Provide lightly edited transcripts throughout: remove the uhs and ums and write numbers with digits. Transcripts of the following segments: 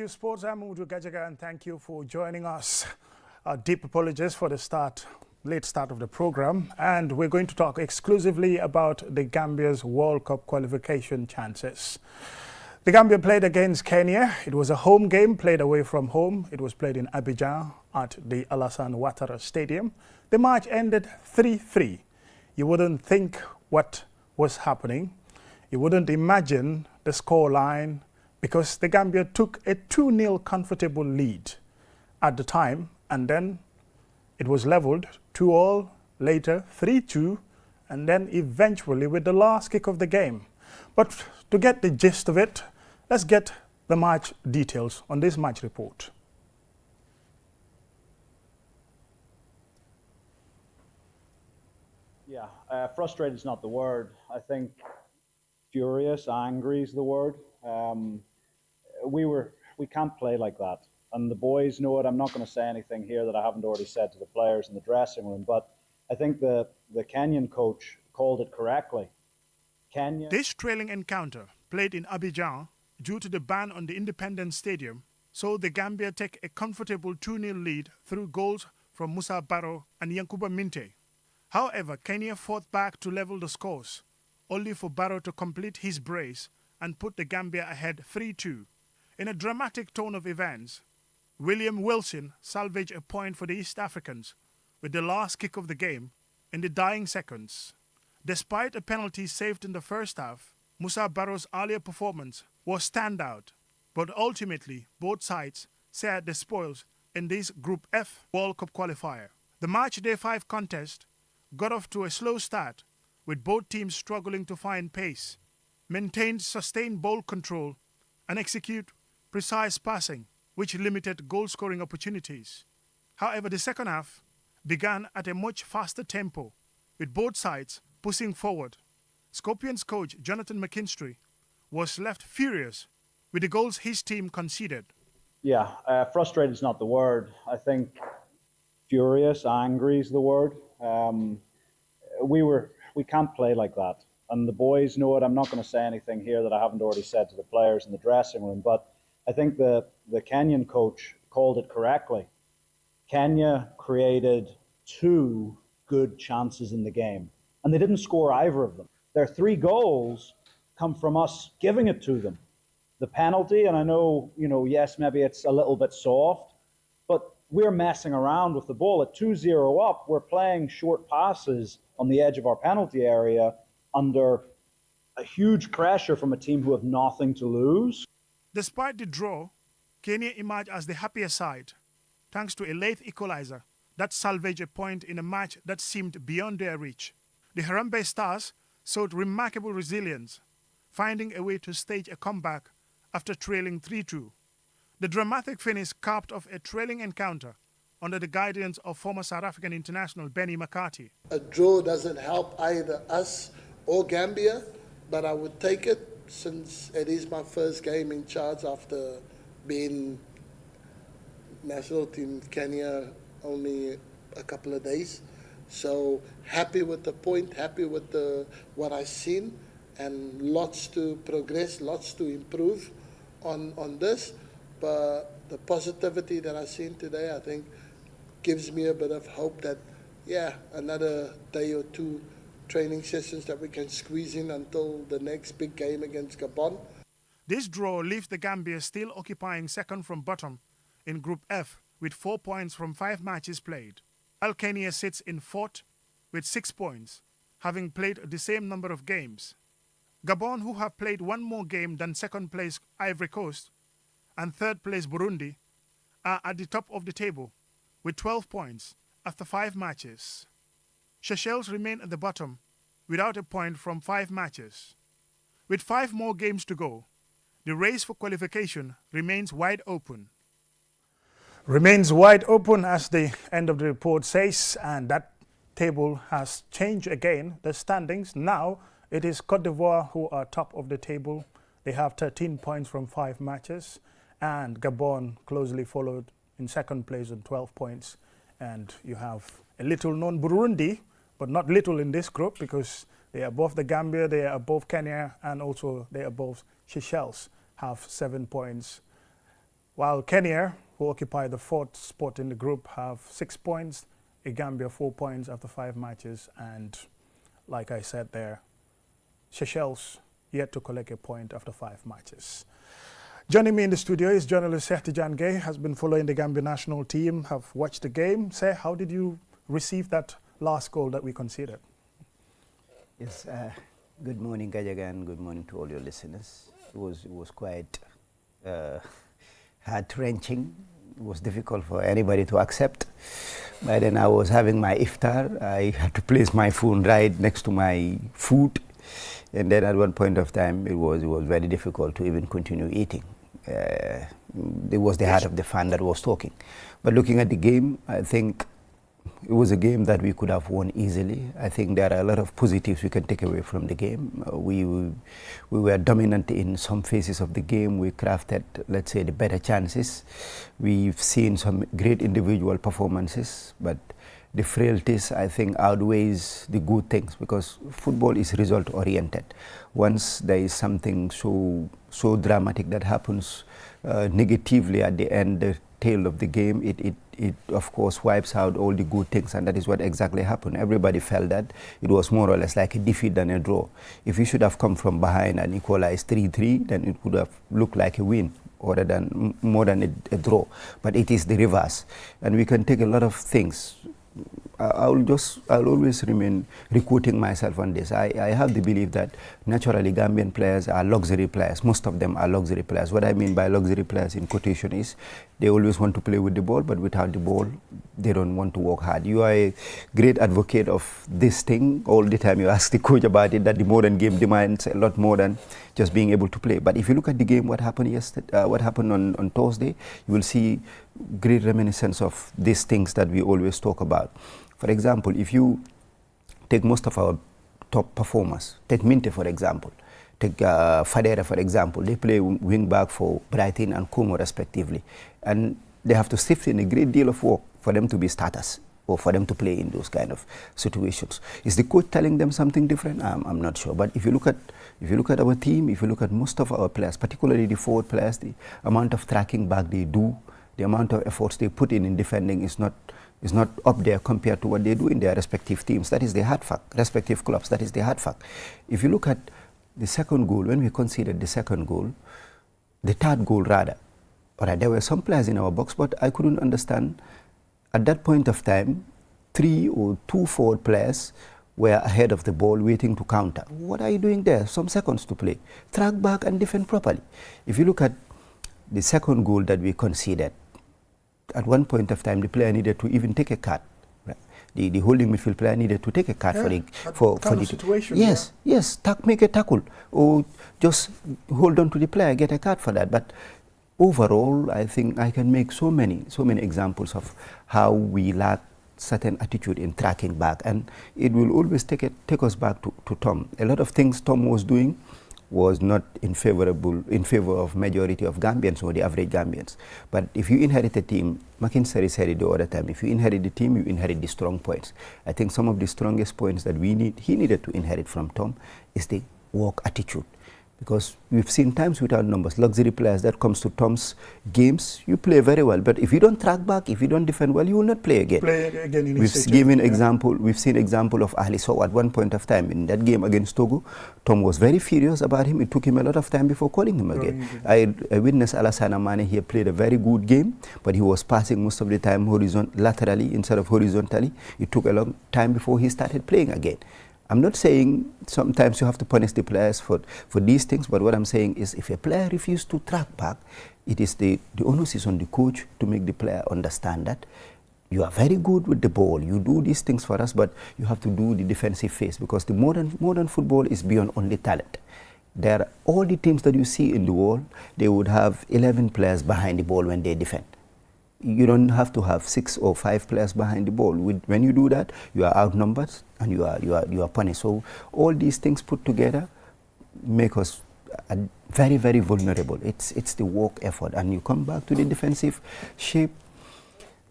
Qsports. I'm Udu Gajaga, and thank you for joining us. Deep apologies for the late start of the program, and we're going to talk exclusively about the Gambia's World Cup qualification chances. The Gambia played against Kenya. It was a home game, played away from home. It was played in Abidjan at the Alassane Ouattara Stadium. The match ended 3-3. You wouldn't think what was happening. You wouldn't imagine the scoreline, because the Gambia took a 2-0 comfortable lead at the time, and then it was leveled 2-2, later 3-2, and then eventually with the last kick of the game. But to get the gist of it, let's get the match details on this match report. Yeah, frustrated is not the word. I think furious, angry is the word. We can't play like that, and the boys know it. I'm not going to say anything here that I haven't already said to the players in the dressing room, but I think the Kenyan coach called it correctly. This trailing encounter, played in Abidjan due to the ban on the Independence Stadium, saw the Gambia take a comfortable 2-0 lead through goals from Musa Barrow and Yankuba Minte. However, Kenya fought back to level the scores, only for Barrow to complete his brace and put the Gambia ahead 3-2. In a dramatic turn of events, William Wilson salvaged a point for the East Africans with the last kick of the game in the dying seconds. Despite a penalty saved in the first half, Musa Barrow's earlier performance was standout, but ultimately both sides shared the spoils in this Group F World Cup qualifier. The Match Day 5 contest got off to a slow start, with both teams struggling to find pace, maintain sustained ball control, and execute precise passing, which limited goal-scoring opportunities. However, the second half began at a much faster tempo, with both sides pushing forward. Scorpions coach Jonathan McKinstry was left furious with the goals his team conceded. Yeah, frustrated is not the word. I think furious, angry is the word. We can't play like that, and the boys know it. I'm not going to say anything here that I haven't already said to the players in the dressing room, but I think the Kenyan coach called it correctly. Kenya created 2 good chances in the game, and they didn't score either of them. Their 3 goals come from us giving it to them. The penalty, and I know, yes, maybe it's a little bit soft, but we're messing around with the ball. At 2-0 up, we're playing short passes on the edge of our penalty area under a huge pressure from a team who have nothing to lose. Despite the draw, Kenya emerged as the happier side, thanks to a late equalizer that salvaged a point in a match that seemed beyond their reach. The Harambee Stars showed remarkable resilience, finding a way to stage a comeback after trailing 3-2. The dramatic finish capped off a trailing encounter under the guidance of former South African international Benny McCarthy. A draw doesn't help either us or Gambia, but I would take it since it is my first game in charge after being national team Kenya only a couple of days. So happy with the point, happy with what I've seen, and lots to progress, lots to improve on this. But the positivity that I've seen today, I think, gives me a bit of hope that, another day or 2 training sessions that we can squeeze in until the next big game against Gabon. This draw leaves the Gambia still occupying second from bottom in Group F with 4 points from 5 matches played. Kenya sits in 4th with 6 points, having played the same number of games. Gabon, who have played 1 more game than second place Ivory Coast and third place Burundi, are at the top of the table with 12 points after 5 matches. Seychelles remain at the bottom without a point from 5 matches. With 5 more games to go, the race for qualification remains wide open. Remains wide open, as the end of the report says, and that table has changed again. The standings now, it is Cote d'Ivoire who are top of the table. They have 13 points from 5 matches, and Gabon closely followed in second place on 12 points. And you have a little known Burundi, but not little in this group, because they are above the Gambia, they are above Kenya, and also they are above Seychelles, have 7 points. While Kenya, who occupy the 4th spot in the group, have 6 points, Gambia 4 points after 5 matches, and like I said there, Seychelles yet to collect a point after 5 matches. Joining me in the studio is journalist Seh Tijan Gay, has been following the Gambia national team, have watched the game. Seh, how did you receive that last goal that we conceded? Yes, good morning, Gajagan. Good morning to all your listeners. It was quite heart-wrenching. It was difficult for anybody to accept. But then I was having my iftar. I had to place my phone right next to my food. And then at one point of time, it was very difficult to even continue eating. It was the heart of the fan that was talking. But looking at the game, I think it was a game that we could have won easily. I think there are a lot of positives we can take away from the game. We were dominant in some phases of the game. We crafted, let's say, the better chances. We've seen some great individual performances, but the frailties, I think, outweighs the good things, because football is result-oriented. Once there is something so dramatic that happens negatively at the end, the tail of the game, it of course wipes out all the good things, and that is what exactly happened. Everybody felt that it was more or less like a defeat than a draw. If we should have come from behind and equalized 3-3, then it would have looked like a win rather than more than a draw. But it is the reverse, and we can take a lot of things. I'll always remain requoting myself on this. I have the belief that naturally Gambian players are luxury players. Most of them are luxury players. What I mean by luxury players in quotation is they always want to play with the ball, but without the ball, they don't want to work hard. You are a great advocate of this thing. All the time you ask the coach about it, that the modern game demands a lot more than just being able to play. But if you look at the game, what happened yesterday, what happened on Thursday, you will see great reminiscence of these things that we always talk about. For example, if you take most of our top performers, take Minte for example, take Fadera for example, they play wing back for Brighton and Como respectively, and they have to sift in a great deal of work for them to be starters or for them to play in those kind of situations. Is the coach telling them something different? I'm not sure. But if you look at our team, if you look at most of our players, particularly the forward players, the amount of tracking back they do, the amount of efforts they put in defending is not up there compared to what they do in their respective teams. That is the hard fact. Respective clubs, that is the hard fact. If you look at the second goal, when we conceded the second goal, the third goal rather, all right, there were some players in our box, but I couldn't understand at that point of time, 3 or 2 forward players were ahead of the ball waiting to counter. What are you doing there? Some seconds to play. Track back and defend properly. If you look at the second goal that we conceded, at one point of time, the player needed to even take a card. Right? The holding midfield player needed to take a card for the situation. Yes, yeah. Yes, make a tackle, or just hold on to the player, get a card for that. But overall, I think I can make so many examples of how we lack certain attitude in tracking back, and it will always take us back to Tom. A lot of things Tom was doing was not in favor of majority of Gambians or the average Gambians. But if you inherit a team, McIntyre said it the other time, if you inherit the team, you inherit the strong points. I think some of the strongest points that he needed to inherit from Tom is the work attitude. Because we've seen times without numbers, luxury players that comes to Tom's games, you play very well. But if you don't track back, if you don't defend well, you will not play again. We've seen example of Ali Sow at one point of time. In that game against Togo, Tom was very furious about him. It took him a lot of time before calling him again. I witnessed Alassane Mane here played a very good game, but he was passing most of the time laterally instead of horizontally. It took a long time before he started playing again. I'm not saying sometimes you have to punish the players for these things, but what I'm saying is if a player refuses to track back, it is the onus is on the coach to make the player understand that you are very good with the ball, you do these things for us, but you have to do the defensive phase, because the modern football is beyond only talent. There are all the teams that you see in the world, they would have 11 players behind the ball when they defend. You don't have to have 6 or 5 players behind the ball. When you do that, you are outnumbered and you are punished. So all these things put together make us very, very vulnerable. It's the work effort, and you come back to the defensive shape.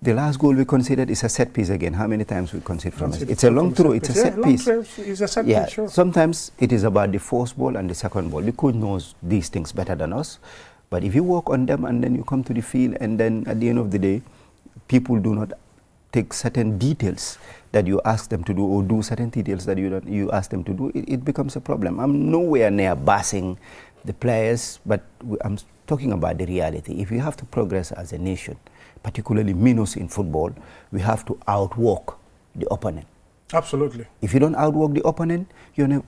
The last goal we considered is a set piece again. How many times we concede from it? It's a long throw, it's a set piece. It's a set piece, sure. Sometimes it is about the first ball and the second ball. The coach knows these things better than us. But if you work on them and then you come to the field and then at the end of the day, people do not take certain details that you ask them to do or do certain details that you ask them to do, it becomes a problem. I'm nowhere near bashing the players, but I'm talking about the reality. If we have to progress as a nation, particularly minnows in football, we have to outwork the opponent. Absolutely. If you don't outwork the opponent,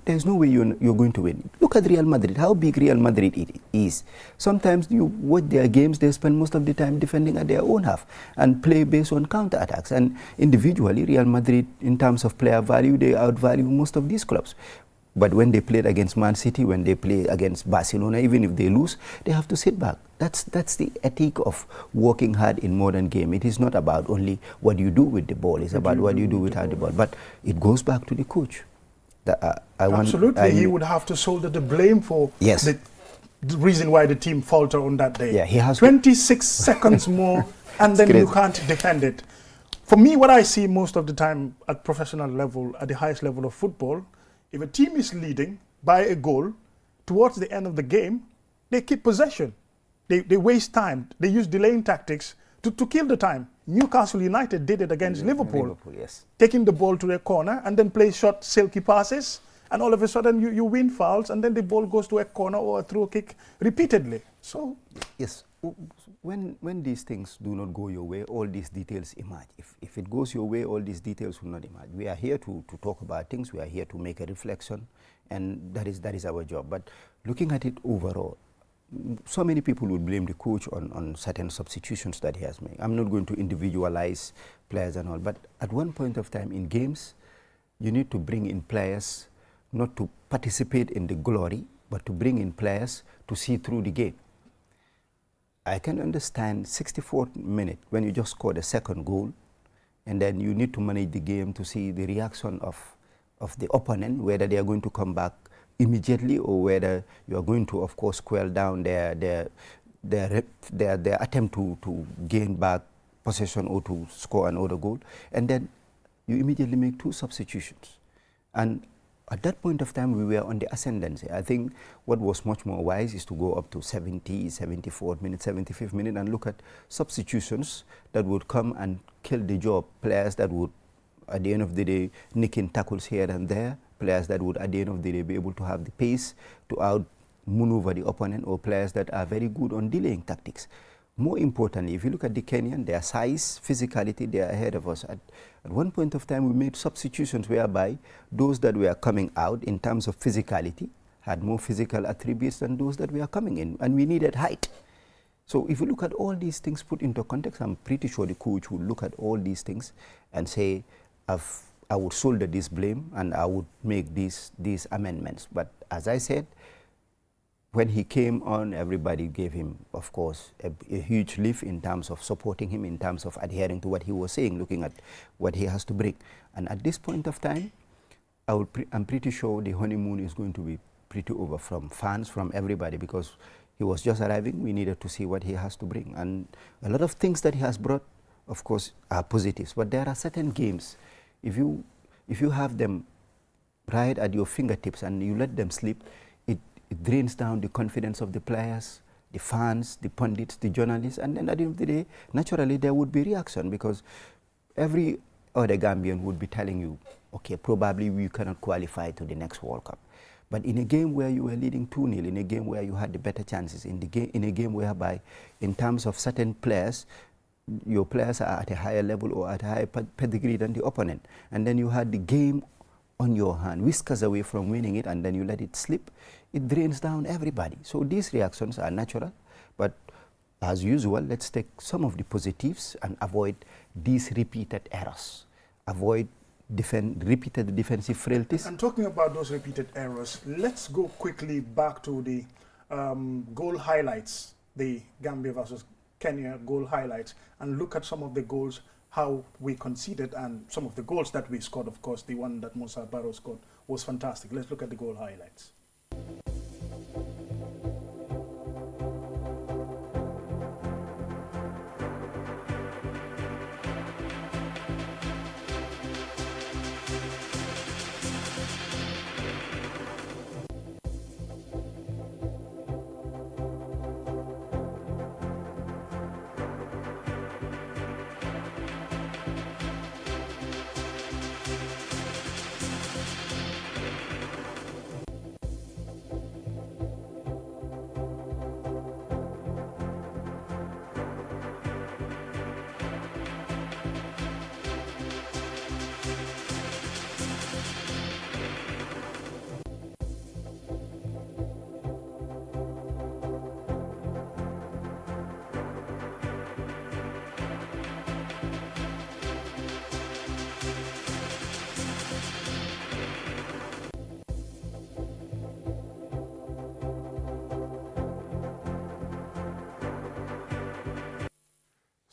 there's no way you're going to win. Look at Real Madrid, how big Real Madrid is. Sometimes you watch their games, they spend most of the time defending at their own half and play based on counter-attacks. And individually, Real Madrid, in terms of player value, they outvalue most of these clubs. But when they played against Man City, when they play against Barcelona, even if they lose, they have to sit back. That's the ethic of working hard in modern game. It is not about only what you do with the ball. It's about what you do without the ball. But it goes back to the coach. Absolutely. He would have to shoulder the blame for the reason why the team faltered on that day. Yeah, he has 26 seconds more, and then you can't defend it. For me, what I see most of the time at professional level, at the highest level of football, if a team is leading by a goal, towards the end of the game, they keep possession. They waste time. They use delaying tactics to kill the time. Newcastle United did it against Liverpool, yes. Taking the ball to their corner and then play short, silky passes, and all of a sudden you win fouls, and then the ball goes to a corner or a throw kick repeatedly. So yes, when these things do not go your way, all these details emerge. If it goes your way, all these details will not emerge. We are here to talk about things. We are here to make a reflection, and that is our job. But looking at it overall, so many people would blame the coach on certain substitutions that he has made. I'm not going to individualize players and all, but at one point of time in games, you need to bring in players not to participate in the glory, but to bring in players to see through the game. I can understand 64th minute when you just scored a second goal, and then you need to manage the game to see the reaction of the opponent, whether they are going to come back immediately or whether you are going to, of course, quell down their attempt to gain back possession or to score another goal. And then you immediately make 2 substitutions. And at that point of time, we were on the ascendancy. I think what was much more wise is to go up to 70, 74th minute, 75th minute and look at substitutions that would come and kill the job. Players that would, at the end of the day, nick in tackles here and there. Players that would, at the end of the day, be able to have the pace to out-maneuver the opponent, or players that are very good on delaying tactics. More importantly, if you look at the Kenyan, their size, physicality, they are ahead of us. At one point of time, we made substitutions whereby those that were coming out in terms of physicality had more physical attributes than those that were coming in, and we needed height. So if you look at all these things put into context, I'm pretty sure the coach would look at all these things and say, I would shoulder this blame and I would make these amendments. But as I said, when he came on, everybody gave him, of course, a huge lift in terms of supporting him, in terms of adhering to what he was saying, looking at what he has to bring. And at this point of time, I'm pretty sure the honeymoon is going to be pretty over from fans, from everybody, because he was just arriving. We needed to see what he has to bring. And a lot of things that he has brought, of course, are positives. But there are certain games, if you have them right at your fingertips and you let them slip, it drains down the confidence of the players, the fans, the pundits, the journalists, and then at the end of the day, naturally there would be reaction, because every other Gambian would be telling you, okay, probably we cannot qualify to the next World Cup. But in a game where you were leading 2-0, in a game where you had the better chances, in a game whereby, in terms of certain players, your players are at a higher level or at a higher pedigree than the opponent, and then you had the game on your hand, whiskers away from winning it, and then you let it slip, it drains down everybody. So these reactions are natural, but as usual, let's take some of the positives and avoid these repeated errors. Avoid repeated defensive frailties. And talking about those repeated errors, let's go quickly back to the goal highlights, the Gambia versus Kenya goal highlights, and look at some of the goals, how we conceded, and some of the goals that we scored. Of course, the one that Musa Barrow scored was fantastic. Let's look at the goal highlights.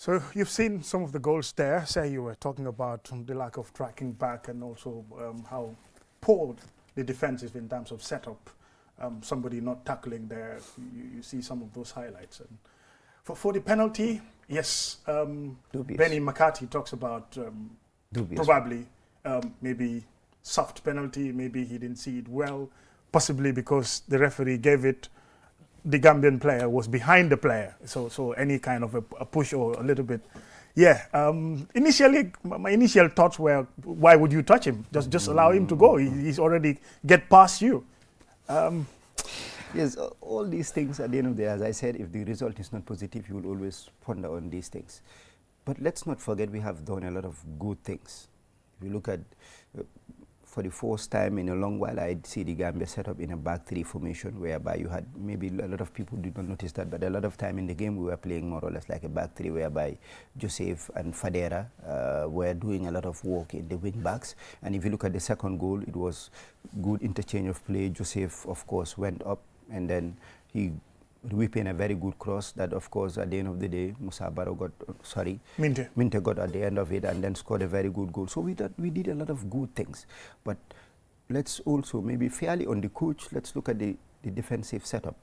So you've seen some of the goals there. Say you were talking about the lack of tracking back and also how poor the defense is in terms of setup. Somebody not tackling there. You see some of those highlights. And for the penalty, yes, Benny McCarthy talks about probably maybe soft penalty. Maybe he didn't see it well, possibly because the referee gave it. The Gambian player was behind the player, so any kind of a push or a little bit, yeah. Initially, my initial thoughts were, why would you touch him? Just allow him to go. He's already get past you. Yes, all these things at the end of the day, as I said, if the result is not positive, you will always ponder on these things. But let's not forget we have done a lot of good things. If you look at for the first time in a long while, I'd see the Gambia set up in a back three formation, whereby you had, maybe a lot of people did not notice that, but a lot of time in the game we were playing more or less like a back three, whereby Joseph and Fadera were doing a lot of work in the wing backs. And if you look at the second goal, it was good interchange of play. Joseph, of course, went up, and then he whipping a very good cross that, of course, at the end of the day, Musa Barrow got, Minte got at the end of it and then scored a very good goal. So we did a lot of good things. But let's also, maybe fairly on the coach, let's look at the defensive setup.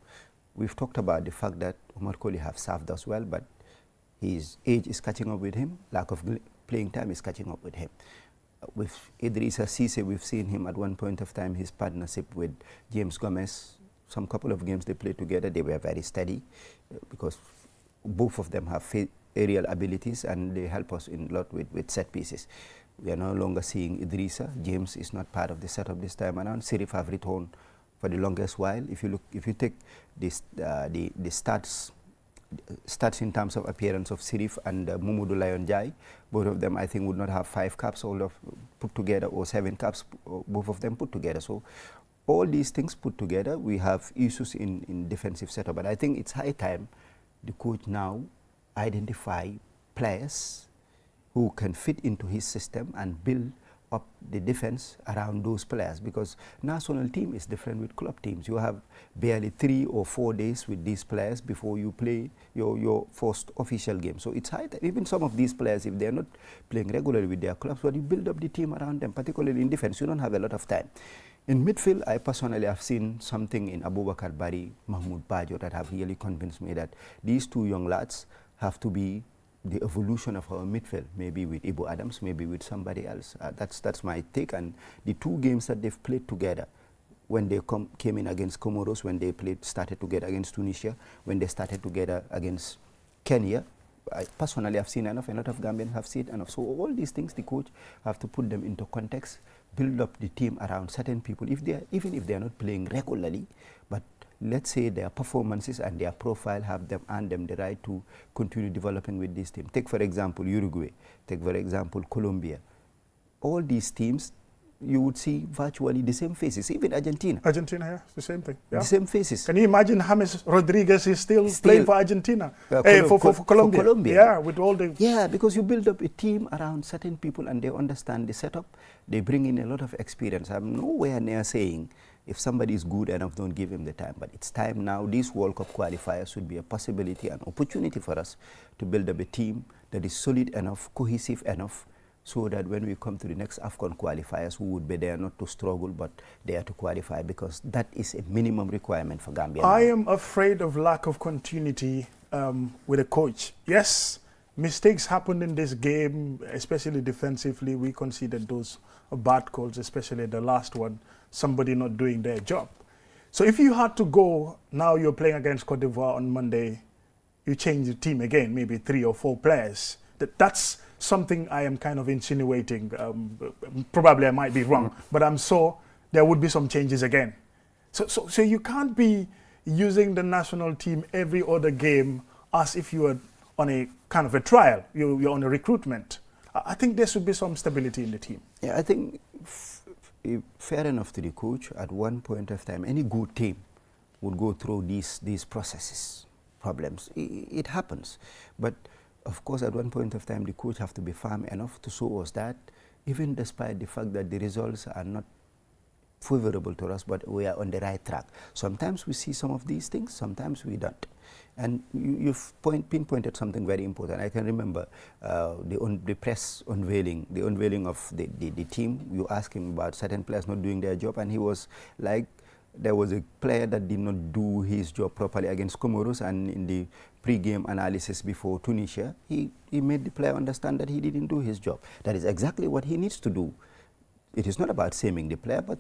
We've talked about the fact that Omar Colley have served us well, but his age is catching up with him. Lack of playing time is catching up with him. With Idrissa Cisse, we've seen him at one point of time, his partnership with James Gomez. Some couple of games they played together, they were very steady because both of them have aerial abilities and they help us in a lot with set pieces. We are no longer seeing Idrissa. James is not part of the setup this time around. Sirif have returned for the longest while. If you take this, the stats in terms of appearance of Sirif and Mumudu Lion Jai, both of them I think would not have 5 caps all of put together, or 7 caps, both of them put together. So all these things put together, we have issues in defensive setup. But I think it's high time the coach now identify players who can fit into his system and build up the defense around those players, because national team is different with club teams. You have barely 3 or 4 days with these players before you play your first official game. So it's high time, even some of these players, if they're not playing regularly with their clubs, but you build up the team around them, particularly in defense, you don't have a lot of time. In midfield, I personally have seen something in Abubakar Bari, Mahmoud Bajo that have really convinced me that these 2 young lads have to be the evolution of our midfield, maybe with Ibu Adams, maybe with somebody else. That's my take. And the 2 games that they've played together, when they came in against Comoros, when they started together against Tunisia, when they started together against Kenya, I personally have seen enough, a lot of Gambians have seen enough. So all these things, the coach have to put them into context, build up the team around certain people, even if they are not playing regularly, but let's say their performances and their profile have them earned them the right to continue developing with this team. Take, for example, Uruguay. Take, for example, Colombia. All these teams, you would see virtually the same faces. Even Argentina. Argentina, yeah, the same thing. Yeah. The same faces. Can you imagine James Rodriguez is still playing for Argentina? For Colombia. For Colombia. Yeah, with all the... Yeah, because you build up a team around certain people and they understand the setup. They bring in a lot of experience. I'm nowhere near saying if somebody is good enough, don't give him the time. But it's time now. These World Cup qualifiers should be a possibility, an opportunity for us to build up a team that is solid enough, cohesive enough, so that when we come to the next AFCON qualifiers, we would be there not to struggle, but there to qualify, because that is a minimum requirement for Gambia. I am afraid of lack of continuity with a coach. Yes, mistakes happened in this game, especially defensively. We conceded those bad calls, especially the last one, somebody not doing their job. So if you had to go, now you're playing against Cote d'Ivoire on Monday, you change the team again, maybe 3 or 4 players. That's something I am kind of insinuating. Probably I might be wrong, but I'm sure there would be some changes again. So you can't be using the national team every other game as if you were on a kind of a trial. You're on a recruitment. I think there should be some stability in the team. Yeah, I think fair enough to the coach. At one point of time, any good team would go through these processes, problems. It happens, but of course, at one point of time, the coach have to be firm enough to show us that even despite the fact that the results are not favorable to us, but we are on the right track. Sometimes we see some of these things, sometimes we don't. And you've pinpointed something very important. I can remember the press unveiling, the unveiling of the team. You asked him about certain players not doing their job, and he was like, there was a player that did not do his job properly against Comoros, and in the pre-game analysis before Tunisia, he made the player understand that he didn't do his job. That is exactly what he needs to do. It is not about shaming the player, but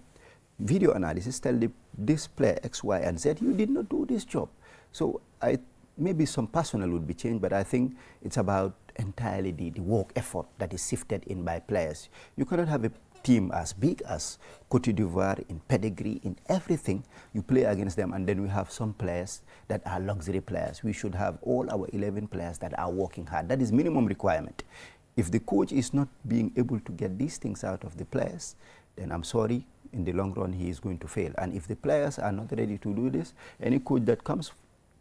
video analysis tell this player X, Y, and Z, you did not do this job. So maybe some personnel would be changed, but I think it's about entirely the work effort that is sifted in by players. You cannot have a team as big as Cote d'Ivoire in pedigree, in everything. You play against them, and then we have some players that are luxury players. We should have all our 11 players that are working hard. That is minimum requirement. If the coach is not being able to get these things out of the players, then I'm sorry, in the long run he is going to fail. And if the players are not ready to do this, any coach that comes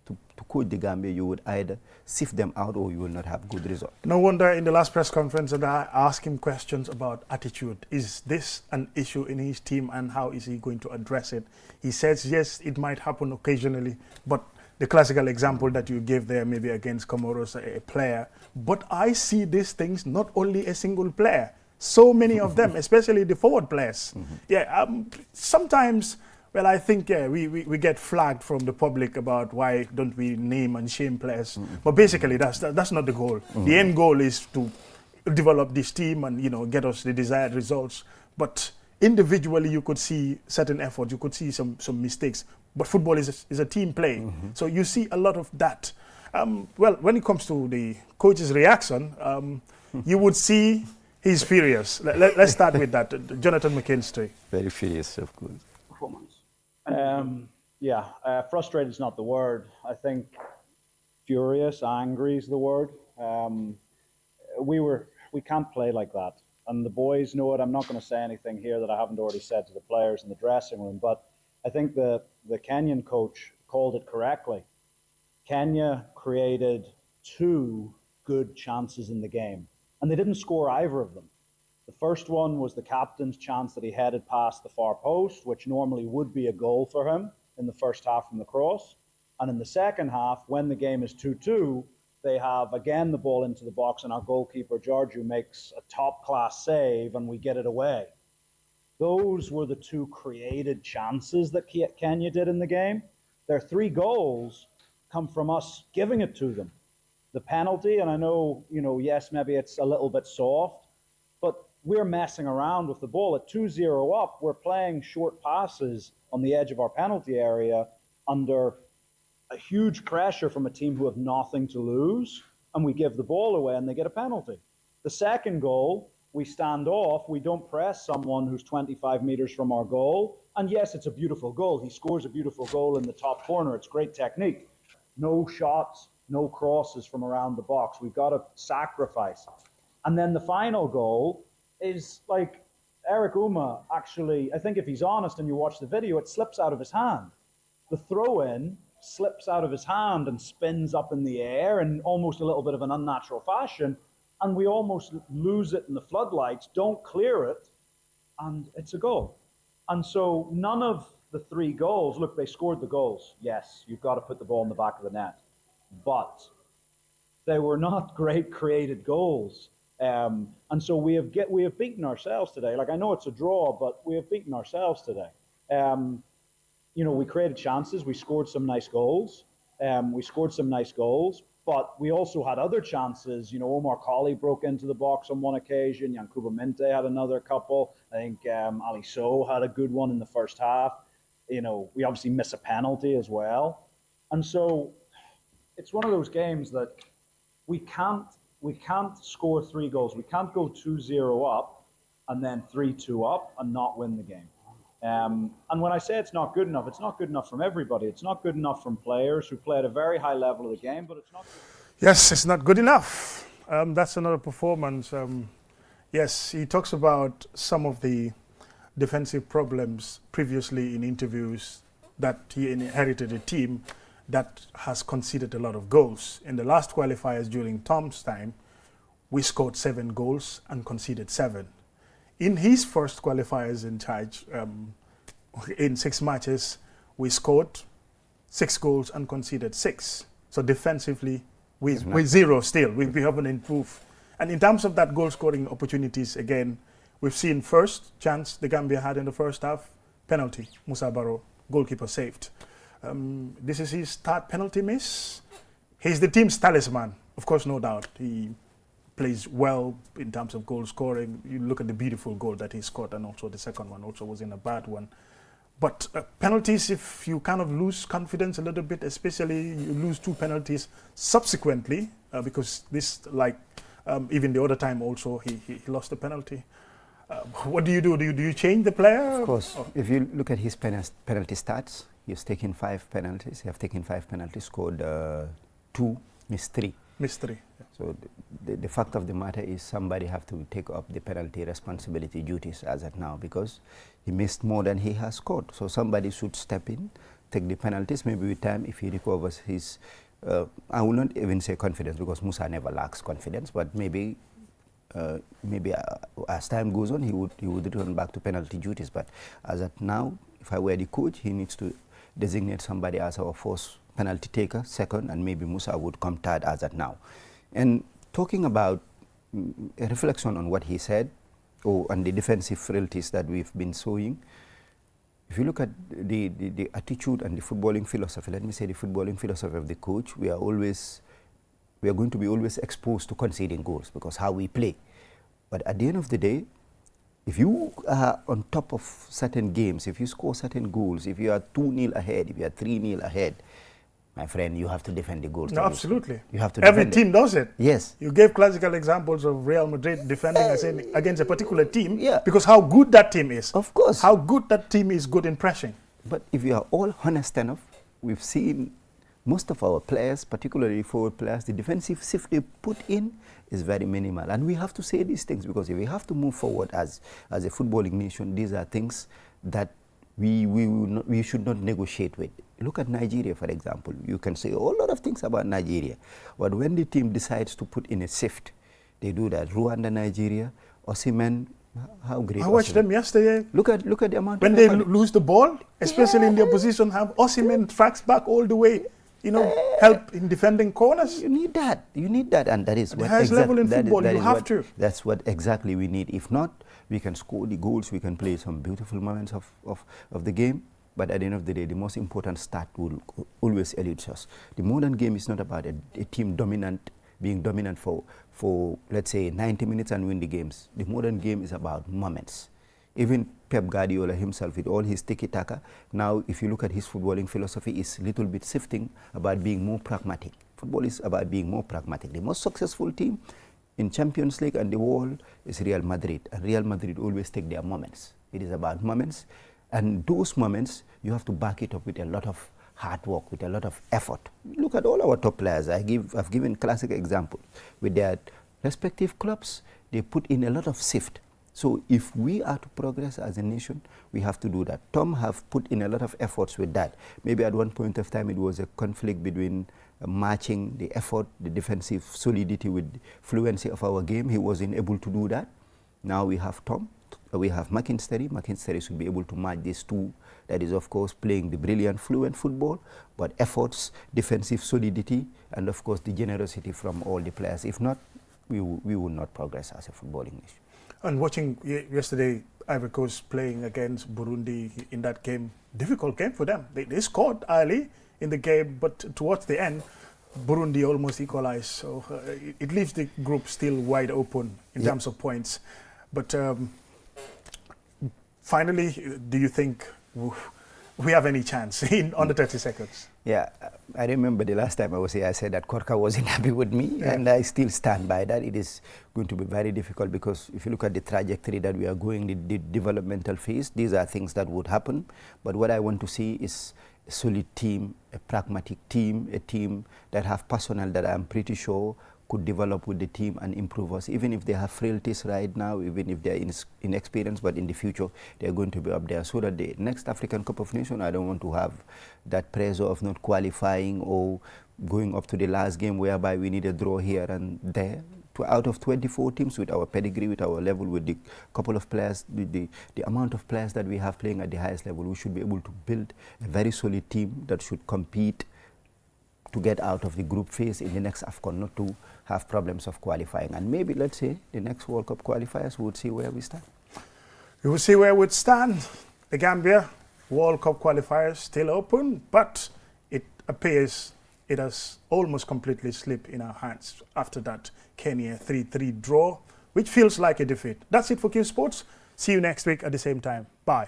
to coach the Gambia, you would either sift them out or you will not have good results. No wonder in the last press conference that I asked him questions about attitude. Is this an issue in his team, and how is he going to address it? He says, yes, it might happen occasionally, but the classical example that you gave there, maybe against Comoros, a player. But I see these things, not only a single player, so many of them, especially the forward players. Yeah, sometimes, well, I think we get flagged from the public about why don't we name and shame players. But basically, that's not the goal. The end goal is to develop this team and get us the desired results. But individually, you could see certain efforts, you could see some mistakes. But football is a team play, so you see a lot of that. Well, when it comes to the coach's reaction, you would see he's furious. Let's start with that. Jonathan McKinstry. Very furious, of course. Performance. Frustrated is not the word. I think furious, angry is the word. We can't play like that. And the boys know it. I'm not going to say anything here that I haven't already said to the players in the dressing room, but I think the Kenyan coach called it correctly. Kenya created 2 good chances in the game, and they didn't score either of them. The first one was the captain's chance that he headed past the far post, which normally would be a goal for him in the first half from the cross. And in the second half, when the game is 2-2, they have again the ball into the box, and our goalkeeper, Georgiou, makes a top-class save, and we get it away. Those were the 2 created chances that Kenya did in the game. Their 3 goals come from us giving it to them. The penalty, and I know, yes, maybe it's a little bit soft, but we're messing around with the ball. At 2-0 up, we're playing short passes on the edge of our penalty area under a huge pressure from a team who have nothing to lose, and we give the ball away and they get a penalty. The second goal, we stand off, we don't press someone who's 25 meters from our goal, and yes, it's a beautiful goal. He scores a beautiful goal in the top corner. It's great technique. No shots, no crosses from around the box. We've got to sacrifice. And then the final goal is like Eric Ouma actually, I think if he's honest and you watch the video, it slips out of his hand. The throw-in slips out of his hand and spins up in the air in almost a little bit of an unnatural fashion, and we almost lose it in the floodlights, don't clear it, and it's a goal. And so none of the 3 goals, look, they scored the goals. Yes, you've got to put the ball in the back of the net. But they were not great created goals. And so we have beaten ourselves today. Like, I know it's a draw, but we have beaten ourselves today. We created chances. We scored some nice goals. But we also had other chances. Omar Colley broke into the box on one occasion. Yankuba Minte had another couple. I think Ali Sow had a good one in the first half. We obviously miss a penalty as well. And so it's one of those games that we can't score 3 goals. We can't go 2-0 up and then 3-2 up and not win the game. And when I say it's not good enough, it's not good enough from everybody. It's not good enough from players who play at a very high level of the game, but it's not good. Yes, it's not good enough. That's another performance. Yes, he talks about some of the defensive problems previously in interviews, that he inherited a team that has conceded a lot of goals. In the last qualifiers during Tom's time, we scored 7 goals and conceded 7. In his first qualifiers in charge, in 6 matches, we scored 6 goals and conceded 6. So defensively, we're 0 still. We haven't improved. And in terms of that goal scoring opportunities, again, we've seen first chance the Gambia had in the first half, penalty, Musa Barrow, goalkeeper saved. This is his third penalty miss. He's the team's talisman, of course, no doubt. He plays well in terms of goal scoring. You look at the beautiful goal that he scored, and also the second one also wasn't a bad one. But penalties, if you kind of lose confidence a little bit, especially you lose 2 penalties subsequently, because this, like even the other time also, he lost the penalty. What do? Do you change the player? Of course. Oh. If you look at his penalty stats, he's taken 5 penalties. He have taken 5 penalties, scored 2, missed 3. Missed 3. Yeah. So the fact of the matter is somebody have to take up the penalty responsibility duties as at now, because he missed more than he has scored. So somebody should step in, take the penalties. Maybe with time, if he recovers his, I will not even say confidence, because Musa never lacks confidence, but maybe as time goes on, he would return back to penalty duties. But as at now, if I were the coach, he needs to designate somebody as our first penalty taker, second, and maybe Musa would come third as at now. And talking about a reflection on what he said, on the defensive frailties that we've been showing, if you look at the attitude and the footballing philosophy, let me say the footballing philosophy of the coach, we are going to be always exposed to conceding goals, because how we play. But at the end of the day, if you are on top of certain games, if you score certain goals, if you are 2-0 ahead, if you are 3-0 ahead, my friend, you have to defend the goals. No, absolutely. You have to Every defend team does it. Yes. You gave classical examples of Real Madrid defending against a particular team, yeah, because how good that team is. Of course. How good that team is good in pressing. But if you are all honest enough, we've seen most of our players, particularly forward players, the defensive shift they put in is very minimal. And we have to say these things, because if we have to move forward as a footballing nation, these are things that we should not negotiate with. Look at Nigeria, for example. You can say a whole lot of things about Nigeria, but when the team decides to put in a shift, they do that. Rwanda, Nigeria, Osimhen, how great! I watched them yesterday. Look at the amount. When they lose the ball, especially in the opposition, have Osimhen tracks back all the way. You know, help in defending corners. You need that. You need that, and that is the highest level in football. You have to. That's what exactly we need. If not, we can score the goals. We can play some beautiful moments of the game. But at the end of the day, the most important stat will always elude us. The modern game is not about a team being dominant for let's say 90 minutes and win the games. The modern game is about moments. Even Pep Guardiola himself, with all his tiki-taka, now if you look at his footballing philosophy, is a little bit shifting about being more pragmatic. Football is about being more pragmatic. The most successful team in Champions League and the world is Real Madrid. And Real Madrid always take their moments. It is about moments. And those moments, you have to back it up with a lot of hard work, with a lot of effort. Look at all our top players. I've given classic examples. With their respective clubs, they put in a lot of shift. So if we are to progress as a nation, we have to do that. Tom have put in a lot of efforts with that. Maybe at one point of time it was a conflict between matching the effort, the defensive solidity with fluency of our game. He wasn't able to do that. Now we have Tom, we have McIntyre. McIntyre should be able to match these two. That is, of course, playing the brilliant, fluent football, but efforts, defensive solidity, and of course the generosity from all the players. If not, we will not progress as a footballing nation. And watching yesterday, Ivory Coast playing against Burundi in that game, difficult game for them. They scored early in the game, but towards the end, Burundi almost equalized. So it leaves the group still wide open in terms of points. But finally, do you think we have any chance in under 30 seconds? Yeah, I remember the last time I was here, I said that Korka wasn't happy with me, and I still stand by that. It is going to be very difficult, because if you look at the trajectory that we are going, the developmental phase, these are things that would happen. But what I want to see is a solid team, a pragmatic team, a team that have personnel that I'm pretty sure could develop with the team and improve us, even if they have frailties right now, even if they're inexperienced, but in the future they're going to be up there. So that the next African Cup of Nations, I don't want to have that pressure of not qualifying or going up to the last game whereby we need a draw here and there. out of 24 teams, with our pedigree, with our level, with the couple of players, the amount of players that we have playing at the highest level, we should be able to build a very solid team that should compete to get out of the group phase in the next AFCON, not to have problems of qualifying. And maybe, let's say, the next World Cup qualifiers, we would see where we stand. We will see where we stand. The Gambia World Cup qualifiers still open, but it appears it has almost completely slipped in our hands after that Kenya 3-3 draw, which feels like a defeat. That's it for Qsports. See you next week at the same time. Bye.